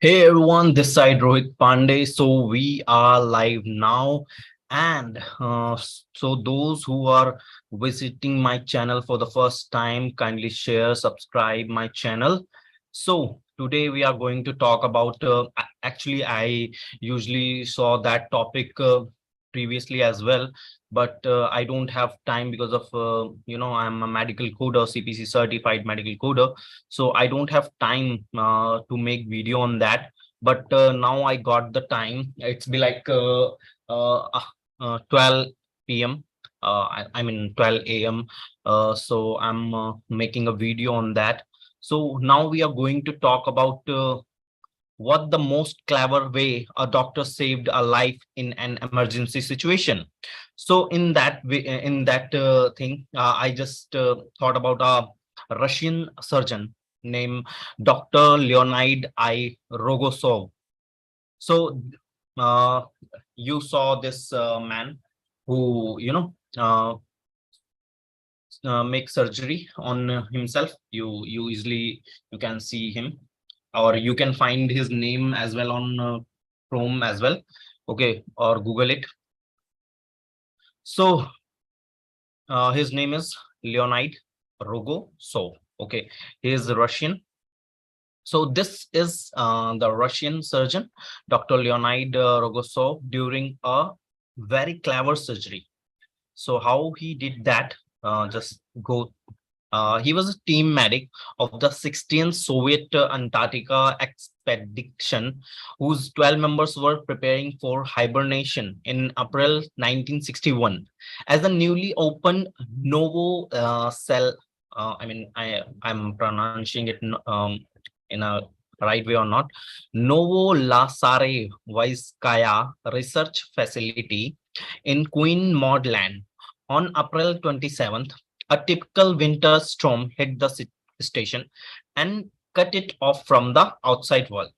Hey everyone, this side Rohit Pandey. So we are live now, and so those who are visiting my channel for the first time, kindly share, subscribe my channel. So today we are going to talk about. Actually, I usually saw that topic previously as well, but I don't have time because of I'm a medical coder, CPC certified medical coder, so I don't have time to make video on that. But now I got the time. It's be like 12 p.m. I mean 12 a.m. So I'm making a video on that. So now we are going to talk about what the most clever way a doctor saved a life in an emergency situation. So in that way, in that thing, I just thought about a Russian surgeon named Dr. Leonid I Rogosov. So uh, you saw this man who make surgery on himself. You easily you can see him, or you can find his name as well on Chrome as well. Okay, or Google it. So his name is Leonid Rogosov. Okay, he is Russian. So this is the Russian surgeon, Dr. Leonid Rogosov, during a very clever surgery. So how he did that? Just go. He was a team medic of the 16th Soviet Antarctica expedition, whose 12 members were preparing for hibernation in April 1961. As the newly opened Novo Cell, I'm pronouncing it in a right way or not, Novo Lasarevoskaya Research Facility in Queen Maud Land on April 27th. A typical winter storm hit the station and cut it off from the outside world.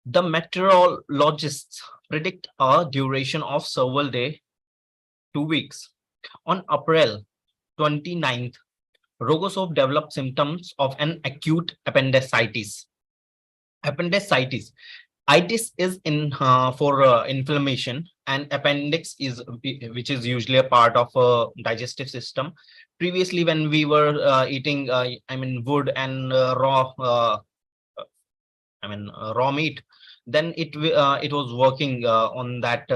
The meteorologists predict a duration of several days, 2 weeks. On April 29th, Rogosov developed symptoms of an acute appendicitis. Appendicitis. Itis is in for inflammation, and appendix is which is usually a part of a digestive system. Previously, when we were eating, wood and raw meat, then it was working on that.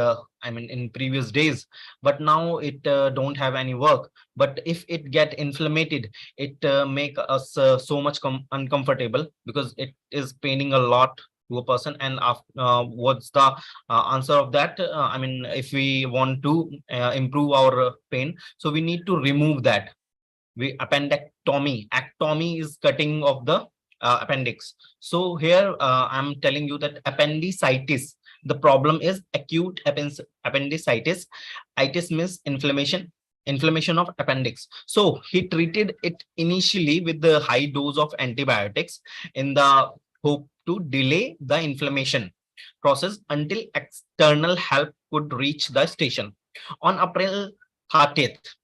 In previous days, but now it don't have any work. But if it get inflamed, it make us so much uncomfortable, because it is paining a lot to a person. And what's the answer of that? If we want to improve our pain, so we need to remove that. We appendectomy. Ectomy is cutting of the appendix. So here I'm telling you that appendicitis, the problem is acute appendicitis. Itis means inflammation of appendix. So he treated it initially with the high dose of antibiotics in the hope to delay the inflammation process until external help could reach the station. On April 30th,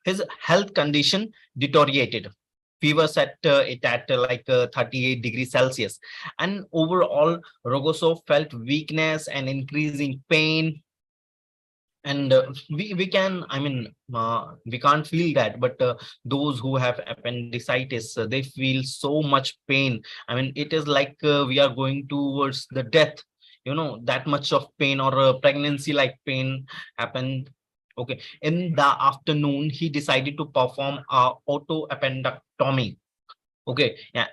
his health condition deteriorated. Fever set it at 38 degrees Celsius. And overall, Rogosov felt weakness and increasing pain. And we can, we can't feel that, but those who have appendicitis, they feel so much pain. It is like we are going towards the death, that much of pain, or pregnancy like pain happened. Okay, in the afternoon, he decided to perform a auto appendectomy. Okay, yeah,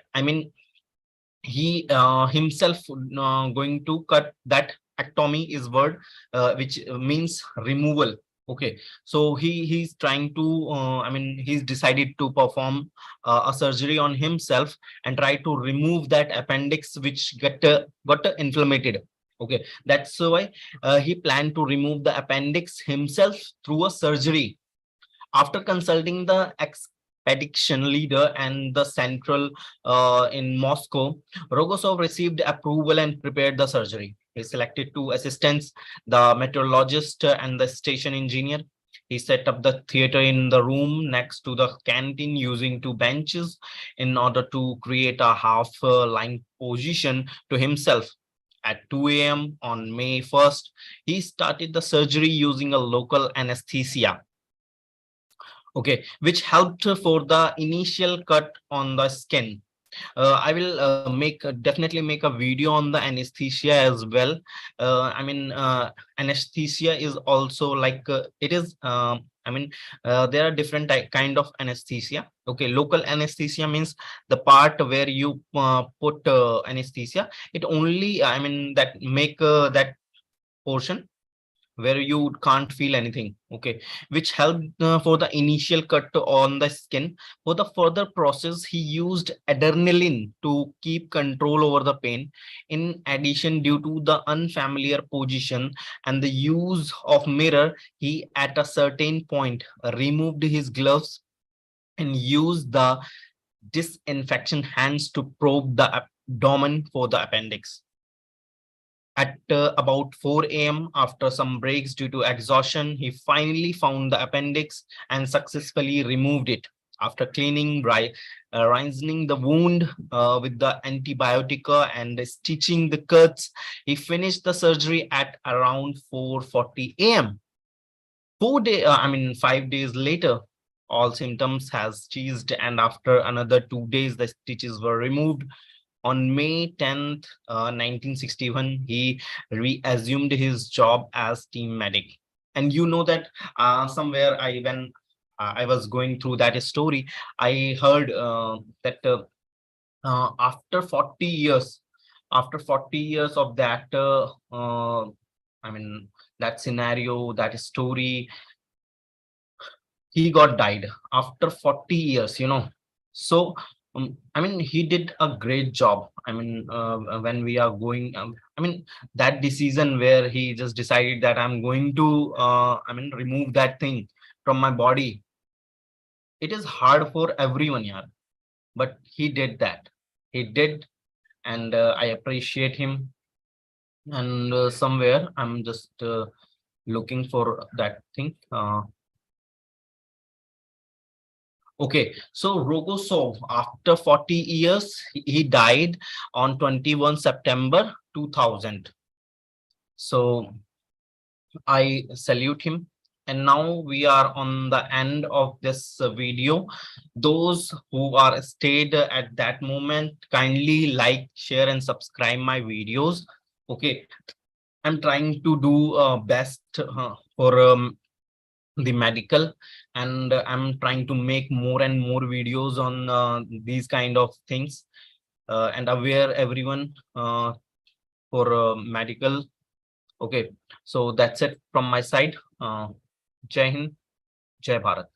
he himself going to cut that. Ectomy is word which means removal. Okay, so he's trying to he's decided to perform a surgery on himself and try to remove that appendix which got inflamed. Okay, that's why he planned to remove the appendix himself through a surgery. After consulting the expedition leader and the central in Moscow, Rogosov received approval and prepared the surgery. He selected two assistants, the meteorologist and the station engineer. He set up the theater in the room next to the canteen using two benches in order to create a half lying position to himself. At 2 a.m. on May 1st, he started the surgery using a local anesthesia. Okay, which helped for the initial cut on the skin. I will definitely make a video on the anesthesia as well. I mean, anesthesia is also like it is. There are different kind of anesthesia. Okay, local anesthesia means the part where you put anesthesia. It only, that make that portion where you can't feel anything. Okay, which helped for the initial cut on the skin. For the further process, he used adrenaline to keep control over the pain. In addition, due to the unfamiliar position and the use of mirror, he at a certain point removed his gloves and used the disinfection hands to probe the abdomen for the appendix. At about 4 a.m., after some breaks due to exhaustion, he finally found the appendix and successfully removed it. After cleaning, rinsing the wound with the antibiotic and stitching the cuts, he finished the surgery at around 4:40 a.m. 5 days later, all symptoms has ceased, and after another 2 days, the stitches were removed. On May 10th, 1961, he reassumed his job as team medic. And you know that somewhere when I was going through that story, I heard that after 40 years, of that, I mean, that scenario, that story, he got died after 40 years, So, he did a great job. When we are going, that decision where he just decided that I'm going to, remove that thing from my body. It is hard for everyone, yeah, but he did that. He did, and I appreciate him. And somewhere I'm just looking for that thing. Okay, so Rogosov, after 40 years, he died on 21 September 2000. So I salute him. And now we are on the end of this video. Those who are stayed at that moment, kindly like, share, and subscribe my videos. Okay, I'm trying to do best for the medical, and I'm trying to make more and more videos on these kind of things and aware everyone for medical. Okay, so that's it from my side. Jai Hind, Jai Bharat.